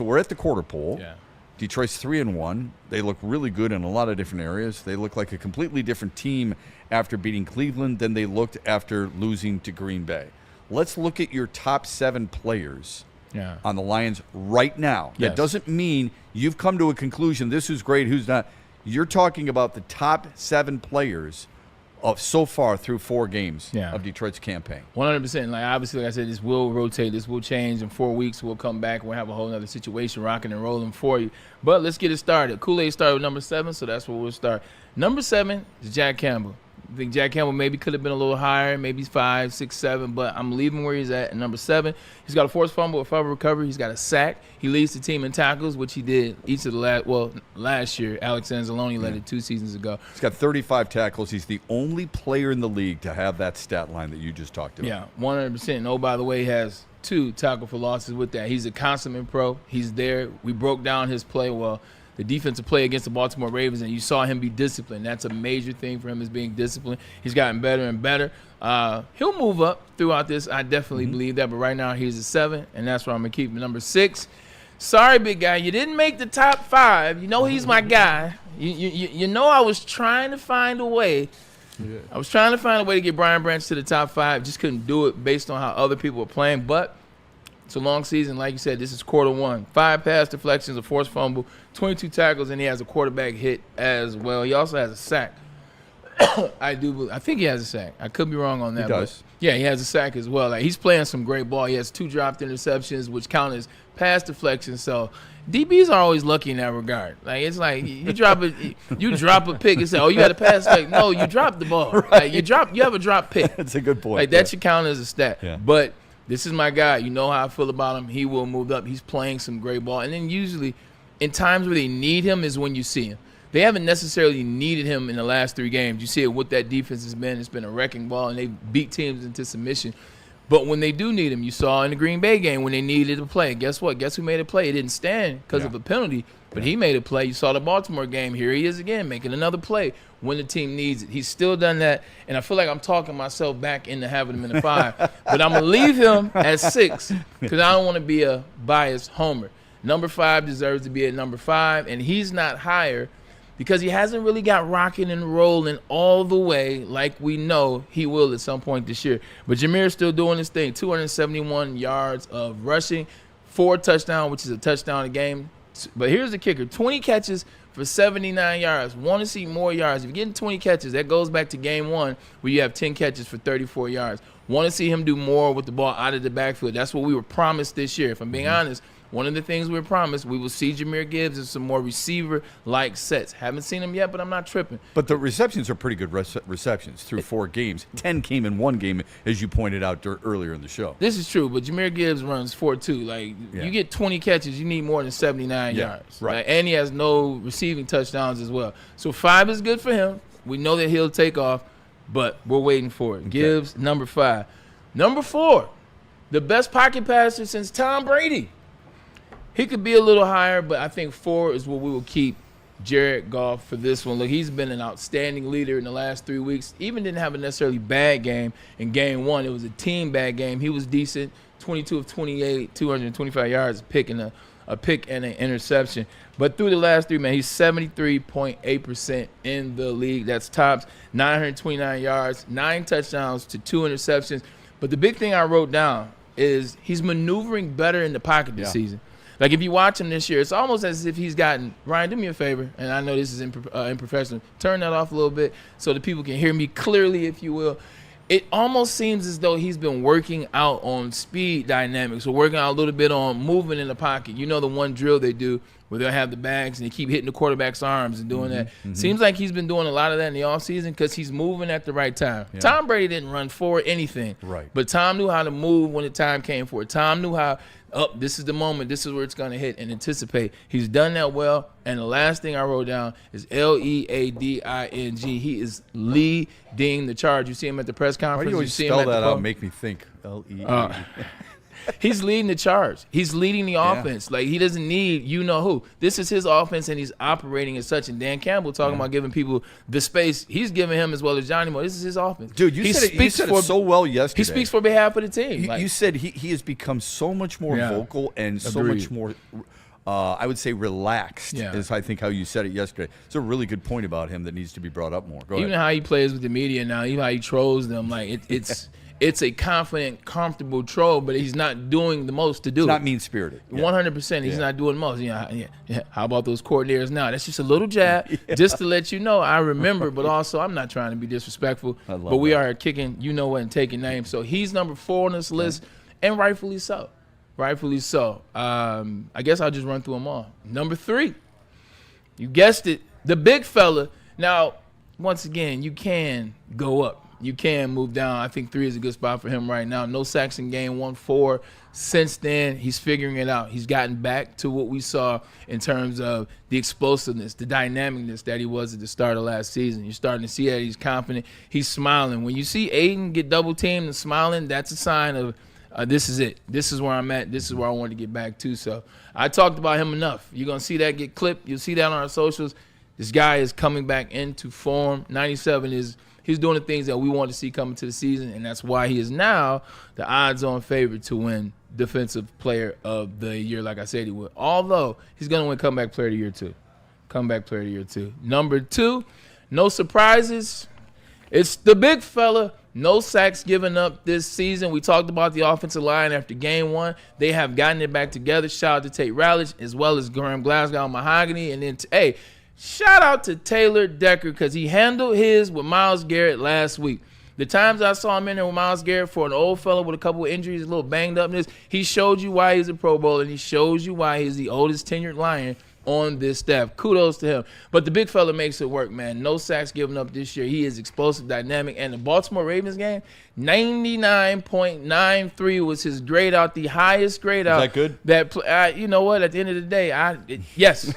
so we're at the quarter pole. Yeah. Detroit's 3-1. They look really good in a lot of different areas. They look like a completely different team after beating Cleveland than they looked after losing to Green Bay. Let's look at your top 7 players on the Lions right now. Yes. That doesn't mean you've come to a conclusion, this who's great, who's not. You're talking about the top 7 players of so far through 4 games of Detroit's campaign. 100%. Like, obviously, like I said, this will rotate. This will change. In 4 weeks, we'll come back. We'll have a whole other situation rocking and rolling for you. But let's get it started. Kool-Aid started with number 7, so that's where we'll start. Number 7 is Jack Campbell. I think Jack Campbell maybe could have been a little higher, maybe 5, 6, 7, but I'm leaving where he's at number 7. He's got a forced fumble, a fumble recovery. He's got a sack. He leads the team in tackles, which he did each of the last year. Alex Anzalone led it 2 seasons ago. He's got 35 tackles. He's the only player in the league to have that stat line that you just talked about. Yeah, 100%. And, oh, by the way, he has 2 tackle for losses with that. He's a consummate pro. He's there. We broke down his play the defensive play against the Baltimore Ravens, and you saw him be disciplined. That's a major thing for him, is being disciplined. He's gotten better and better. He'll move up throughout this. I definitely believe that, but right now he's a 7, and that's where I'm going to keep him. Number 6, sorry, big guy, you didn't make the top 5. You know he's my guy. You know I was trying to find a way. Yeah. I was trying to find a way to get Brian Branch to the top 5. Just couldn't do it based on how other people were playing, but it's a long season. Like you said, this is quarter 1. 5 pass deflections, a forced fumble, 22 tackles, and he has a quarterback hit as well. He also has a sack. I think he has a sack. I could be wrong on that. He does. But yeah, he has a sack as well. Like, he's playing some great ball. He has 2 dropped interceptions, which count as pass deflections. So DBs are always lucky in that regard. Like, it's like you drop a pick and say, "Oh, you had a pass fake." No, you dropped the ball. Right. Like, you have a drop pick. That's a good point. Like, that should count as a stat. Yeah. But this is my guy. You know how I feel about him. He will move up. He's playing some great ball. And then usually in times where they need him is when you see him. They haven't necessarily needed him in the last 3 games. You see it what that defense has been. It's been a wrecking ball, and they beat teams into submission. But when they do need him, you saw in the Green Bay game when they needed to play. Guess what? Guess who made a play? It didn't stand because of a penalty, but he made a play. You saw the Baltimore game. Here he is again making another play when the team needs it. He's still done that, and I feel like I'm talking myself back into having him in the 5. But I'm going to leave him at 6 because I don't want to be a biased homer. Number 5 deserves to be at number 5, and he's not higher because he hasn't really got rocking and rolling all the way like we know he will at some point this year. But Jameer's still doing his thing. 271 yards of rushing, 4 touchdowns, which is a touchdown a game. But here's the kicker. 20 catches for 79 yards. Want to see more yards. If you're getting 20 catches, that goes back to game 1 where you have 10 catches for 34 yards. Want to see him do more with the ball out of the backfield. That's what we were promised this year. If I'm being honest, one of the things we were promised, we will see Jahmyr Gibbs in some more receiver-like sets. Haven't seen him yet, but I'm not tripping. But the receptions are pretty good receptions through 4 games. 10 came in 1 game, as you pointed out earlier in the show. This is true, but Jahmyr Gibbs runs 4.2. Like, you get 20 catches, you need more than 79 yards. Right. And he has no receiving touchdowns as well. So 5 is good for him. We know that he'll take off, but we're waiting for it. Okay. Gibbs, number 5. Number 4, the best pocket passer since Tom Brady. He could be a little higher, but I think 4 is what we will keep Jared Goff for this one. Look, he's been an outstanding leader in the last 3 weeks. Even didn't have a necessarily bad game in game 1. It was a team bad game. He was decent, 22 of 28, 225 yards, a pick and an interception. But through the last 3, man, he's 73.8% in the league. That's tops, 929 yards, 9 touchdowns to 2 interceptions. But the big thing I wrote down is he's maneuvering better in the pocket this season. Like, if you watch him this year, it's almost as if he's gotten – Ryan, do me a favor, and I know this is unprofessional. Turn that off a little bit so that people can hear me clearly, if you will. It almost seems as though he's been working out on speed dynamics or working out a little bit on movement in the pocket. You know the one drill they do where they'll have the bags and they keep hitting the quarterback's arms and doing that. Seems like he's been doing a lot of that in the offseason because he's moving at the right time. Yeah. Tom Brady didn't run for anything. Right. But Tom knew how to move when the time came for it. Tom knew how – this is the moment, this is where it's going to hit, and anticipate. He's done that well, and the last thing I wrote down is Leading. He is leading the charge. You see him at the press conference. Why do you always spell that out and make me think Lead? He's leading the charge. He's leading the offense. Like, he doesn't need you-know-who. This is his offense, and he's operating as such. And Dan Campbell talking about giving people the space. He's giving him as well as Johnny Moore. This is his offense. Dude, you said it so well yesterday. He speaks for behalf of the team. You said he has become so much more vocal and so much more I would say relaxed Yeah. is, I think, how you said it yesterday. It's a really good point about him that needs to be brought up more. Go Even ahead. how he plays with the media now, even how he trolls them, like it's a confident, comfortable troll, but he's not doing the most to do It's it. not mean-spirited. Yeah. 100%. He's Yeah. not doing the most. Yeah. How about those coordinators now? That's just a little jab, just to let you know I remember, but also I'm not trying to be disrespectful. I love But we that. are kicking, you know what, and taking names. So he's number 4 on this list, and rightfully so. Rightfully so. I guess I'll just run through them all. Number 3, you guessed it, the big fella. Now, once again, you can go up. You can move down. I think 3 is a good spot for him right now. No sacks in game 1-4. Since then, he's figuring it out. He's gotten back to what we saw in terms of the explosiveness, the dynamicness that he was at the start of last season. You're starting to see that he's confident. He's smiling. When you see Aiden get double-teamed and smiling, that's a sign of this is it. This is where I'm at. This is where I want to get back to. So I talked about him enough. You're going to see that get clipped. You'll see that on our socials. This guy is coming back into form. 97 is – he's doing the things that we want to see coming to the season, and that's why he is now the odds-on favorite to win Defensive Player of the Year, like I said he would. Although he's going to win Comeback Player of the Year too. Comeback Player of the Year too. Number 2, no surprises. It's the big fella. No sacks given up this season. We talked about the offensive line after game 1. They have gotten it back together. Shout out to Tate Rowledge as well as Graham Glasgow and Mahogany. And then, shout out to Taylor Decker because he handled his with Myles Garrett last week. The times I saw him in there with Myles Garrett for an old fellow with a couple of injuries, a little banged upness, he showed you why he's a Pro Bowler, and he shows you why he's the oldest tenured Lion on this staff. Kudos to him. But the big fella makes it work, man. No sacks given up this year. He is explosive, dynamic. And the Baltimore Ravens game, 99.93 was his grade out, the highest grade out. Is that good? You know what? At the end of the day, yes.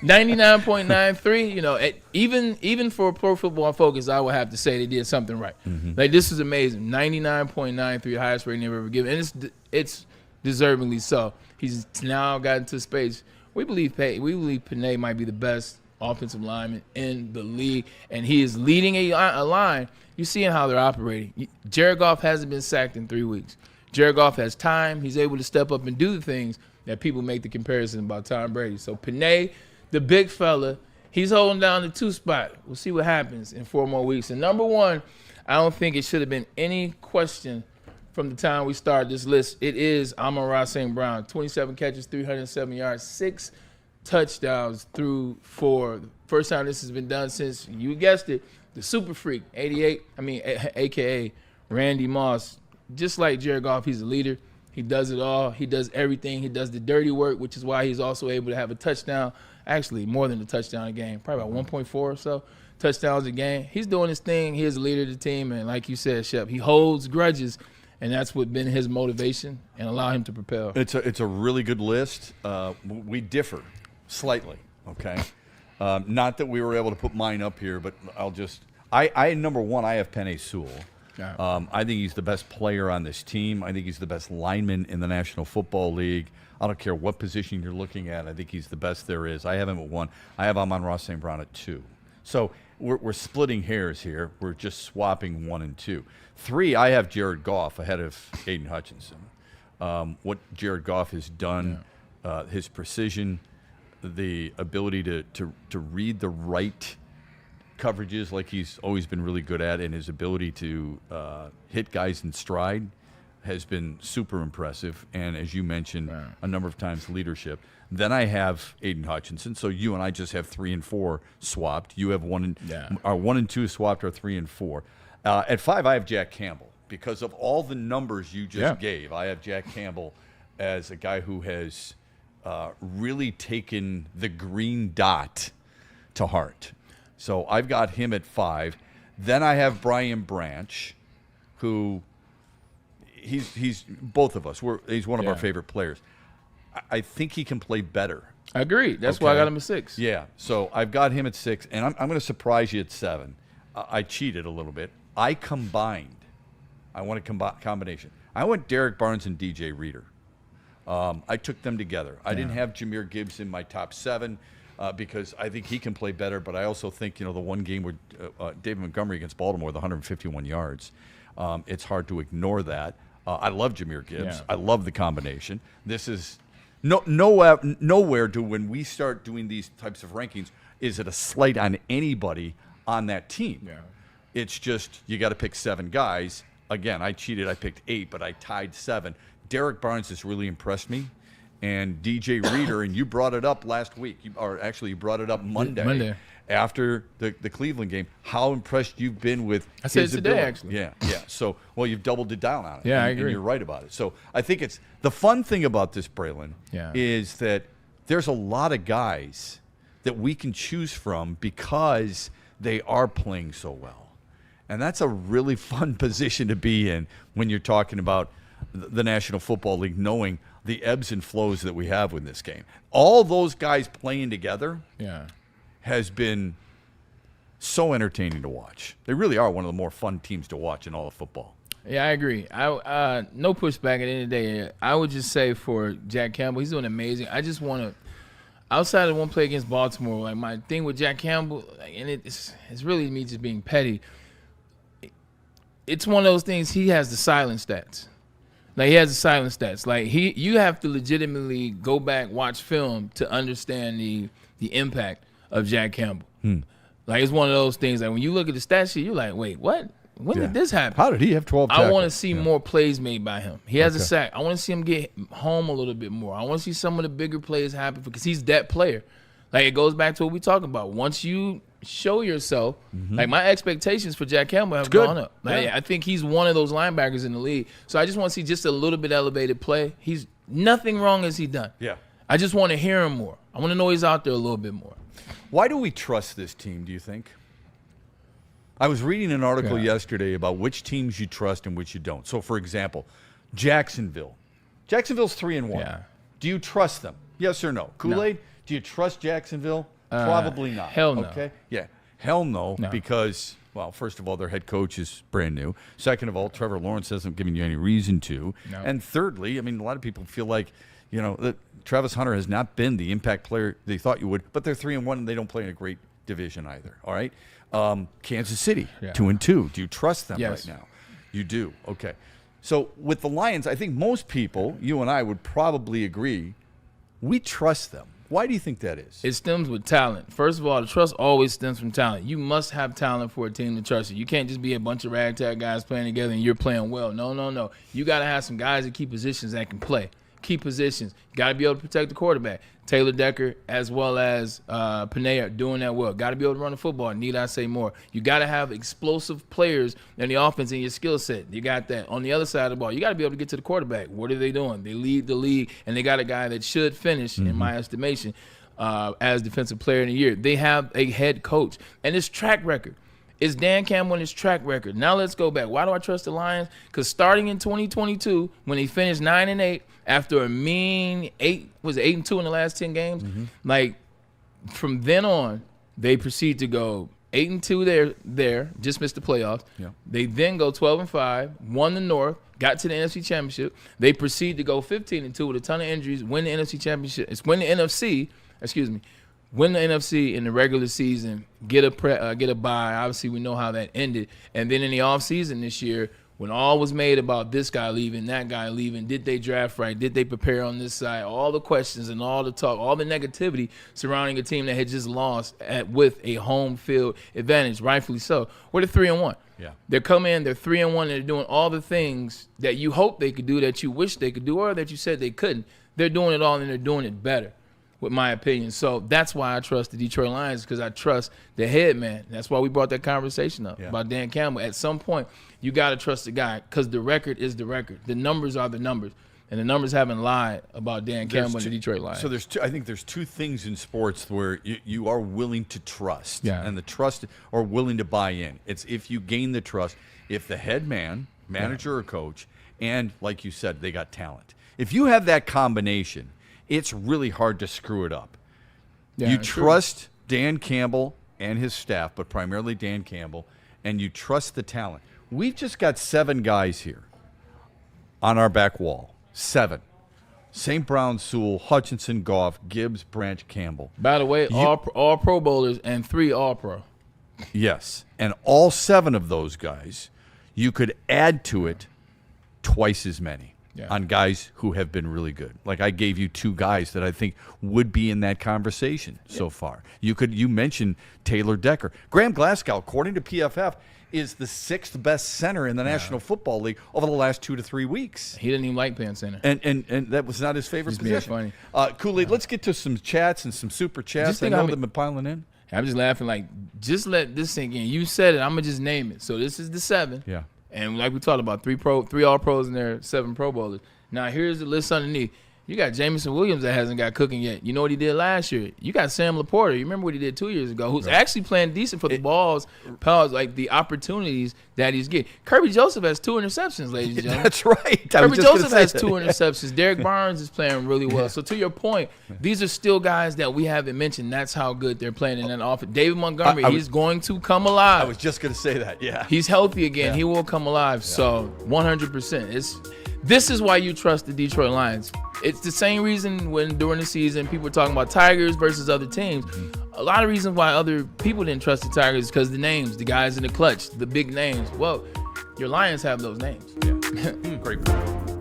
99.93, even for Pro Football Focus, I would have to say they did something right. Mm-hmm. Like, this is amazing. 99.93, highest rating they've ever given. And it's deservingly so. He's now gotten to space. We believe Panay might be the best offensive lineman in the league, and he is leading a line. You're seeing how they're operating. Jared Goff hasn't been sacked in 3 weeks. Jared Goff has time. He's able to step up and do the things that people make the comparison about Tom Brady. So Panay, the big fella, he's holding down the 2 spot. We'll see what happens in 4 more weeks. And number 1, I don't think it should have been any question from the time we started this list. It is Amon-Ra St. Brown. 27 catches, 307 yards, 6 touchdowns through 4. First time this has been done since, you guessed it, the Super Freak, a.k.a. Randy Moss. Just like Jared Goff, he's a leader. He does it all. He does everything. He does the dirty work, which is why he's also able to have a touchdown. Actually, more than a touchdown a game, probably about 1.4 or so touchdowns a game. He's doing his thing. He is a leader of the team, and like you said, Shep, he holds grudges. And that's what been his motivation and allow him to propel. It's a really good list. We differ slightly, okay? Not that we were able to put mine up here, but I number 1, I have Penei Sewell. Yeah. I think he's the best player on this team. I think he's the best lineman in the National Football League. I don't care what position you're looking at. I think he's the best there is. I have him at 1. I have Amon-Ra St. Brown at 2. So we're splitting hairs here. We're just swapping 1 and 2. 3, I have Jared Goff ahead of Aiden Hutchinson. What Jared Goff has done, his precision, the ability to read the right coverages like he's always been really good at, and his ability to hit guys in stride has been super impressive. And as you mentioned a number of times, leadership. Then I have Aiden Hutchinson. So you and I just have 3 and 4 swapped. You have 1 and 2 swapped, or 3 and 4. At 5, I have Jack Campbell because of all the numbers you just gave. I have Jack Campbell as a guy who has really taken the green dot to heart. So I've got him at 5. Then I have Brian Branch, who he's both of us. He's one of our favorite players. I think he can play better. I agree. That's why I got him at 6. Yeah. So I've got him at 6, and I'm going to surprise you at 7. I cheated a little bit. I combined. I want a combination. I went Derek Barnes and DJ Reader. I took them together. I didn't have Jahmyr Gibbs in my top 7 because I think he can play better, but I also think, the one game with David Montgomery against Baltimore with 151 yards, it's hard to ignore that. I love Jahmyr Gibbs. Yeah. I love the combination. This is Nowhere do when we start doing these types of rankings is it a slight on anybody on that team. Yeah. It's just you got to pick 7 guys. Again, I cheated. I picked 8, but I tied 7. Derek Barnes has really impressed me, and DJ Reader, and you brought it up last week, you brought it up Monday. After the Cleveland game, how impressed you've been with I said his it today, ability. actually. Yeah. So, well, you've doubled it down on it. Yeah, I and agree. you're right about it. So I think it's the fun thing about this, Braylon, is that there's a lot of guys that we can choose from because they are playing so well. And that's a really fun position to be in when you're talking about the National Football League, knowing the ebbs and flows that we have with this game. All those guys playing together has been so entertaining to watch. They really are one of the more fun teams to watch in all of football. Yeah, I agree. No pushback at the end of the day. I would just say for Jack Campbell, he's doing amazing. I just want to, outside of one play against Baltimore, like my thing with Jack Campbell, and it's really me just being petty. It's one of those things. He has the silent stats. Like he has the silent stats. Like you have to legitimately go back, watch film to understand the impact of Jack Campbell. Like it's one of those things. Like when you look at the stat sheet, you're like, wait, what? When did this happen? How did he have 12 tackles? I want to see more plays made by him. He has a sack. I want to see him get home a little bit more. I want to see some of the bigger plays happen because he's that player. Like it goes back to what we talking about. Once you show yourself, like my expectations for Jack Campbell have gone up. Like I think he's one of those linebackers in the league. So I just want to see just a little bit elevated play. He's nothing wrong has he done. Yeah. I just want to hear him more. I want to know he's out there a little bit more. Why do we trust this team, do you think? I was reading an article yesterday about which teams you trust and which you don't. So, for example, Jacksonville. Jacksonville's 3-1. Yeah. Do you trust them? Yes or no? Kool-Aid, do you trust Jacksonville? Probably not. Hell no. Okay. Yeah. Hell no, because, well, first of all, their head coach is brand new. Second of all, Trevor Lawrence hasn't given you any reason to. No. And thirdly, I mean, a lot of people feel like, that Travis Hunter has not been the impact player they thought you would, but they're 3-1 and they don't play in a great division either. All right. Kansas City, 2-2. Do you trust them right now? You do. Okay. So with the Lions, I think most people, you and I, would probably agree, we trust them. Why do you think that is? It stems with talent. First of all, the trust always stems from talent. You must have talent for a team to trust you. You can't just be a bunch of ragtag guys playing together and you're playing well. No. You got to have some guys in key positions that can play. Key positions. Got to be able to protect the quarterback. Taylor Decker as well as Panay are doing that well. Got to be able to run the football. Need I say more? You got to have explosive players in the offense in your skill set. You got that. On the other side of the ball, you got to be able to get to the quarterback. What are they doing? They lead the league, and they got a guy that should finish, in my estimation, as Defensive Player of the Year. They have a head coach, and his track record. It's Dan Campbell and his track record. Now let's go back. Why do I trust the Lions? Because starting in 2022, when they finished 9-8 after a mean 8-2 in the last 10 games, like from then on, they proceed to go 8-2 there, just missed the playoffs. Yeah. They then go 12-5, won the North, got to the NFC Championship. They proceed to go 15-2 with a ton of injuries, win the NFC Championship. Win the NFC in the regular season, get a bye. Obviously, we know how that ended. And then in the offseason this year, when all was made about this guy leaving, that guy leaving, did they draft right? Did they prepare on this side? All the questions and all the talk, all the negativity surrounding a team that had just lost with a home field advantage, rightfully so. We're 3-1. Yeah. They're coming in, they're 3-1, and they're doing all the things that you hope they could do, that you wish they could do, or that you said they couldn't. They're doing it all, and they're doing it better, with my opinion. So that's why I trust the Detroit Lions, because I trust the head man. That's why we brought that conversation up about Dan Campbell. At some point, you got to trust the guy, because the record is the record. The numbers are the numbers, and the numbers haven't lied about Dan Campbell and the Detroit Lions. So I think there's two things in sports where you are willing to trust, and the trust are willing to buy in. It's if you gain the trust, if the head man, manager or coach, and like you said, they got talent. If you have that combination, it's really hard to screw it up. You trust Dan Campbell and his staff, but primarily Dan Campbell, and you trust the talent. We've just got 7 guys here on our back wall. 7. St. Brown, Sewell, Hutchinson, Goff, Gibbs, Branch, Campbell. By the way, all Pro Bowlers and 3 All-Pro. Yes, and all 7 of those guys, you could add to it twice as many. on guys who have been really good. Like I gave you 2 guys that I think would be in that conversation so far. You mentioned Taylor Decker. Graham Glasgow, according to PFF, is the 6th best center in the National Football League over the last 2 to 3 weeks. He didn't even like playing center. And that was not his favorite position. Funny. Kool-Aid, let's get to some chats and some super chats. I know they've been piling in. I'm just laughing like, just let this sink in. You said it. I'm going to just name it. So this is the 7. Yeah. And like we talked about, 3 All-Pros in there, 7 Pro Bowlers. Now here's the list underneath. You got Jamison Williams that hasn't got cooking yet. You know what he did last year? You got Sam Laporta. You remember what he did 2 years ago, who's actually playing decent for the balls, like the opportunities that he's getting. Kirby Joseph has 2 interceptions, ladies and gentlemen. That's right. Kirby Joseph has 2 interceptions. Derek Barnes is playing really well. So to your point, these are still guys that we haven't mentioned. That's how good they're playing in that offense. David Montgomery, he's going to come alive. I was just going to say that, yeah. He's healthy again. Yeah. He will come alive. Yeah. So 100%. This is why you trust the Detroit Lions. It's the same reason when during the season people were talking about Tigers versus other teams. A lot of reasons why other people didn't trust the Tigers is because the names, the guys in the clutch, the big names. Well, your Lions have those names. Yeah. Great point.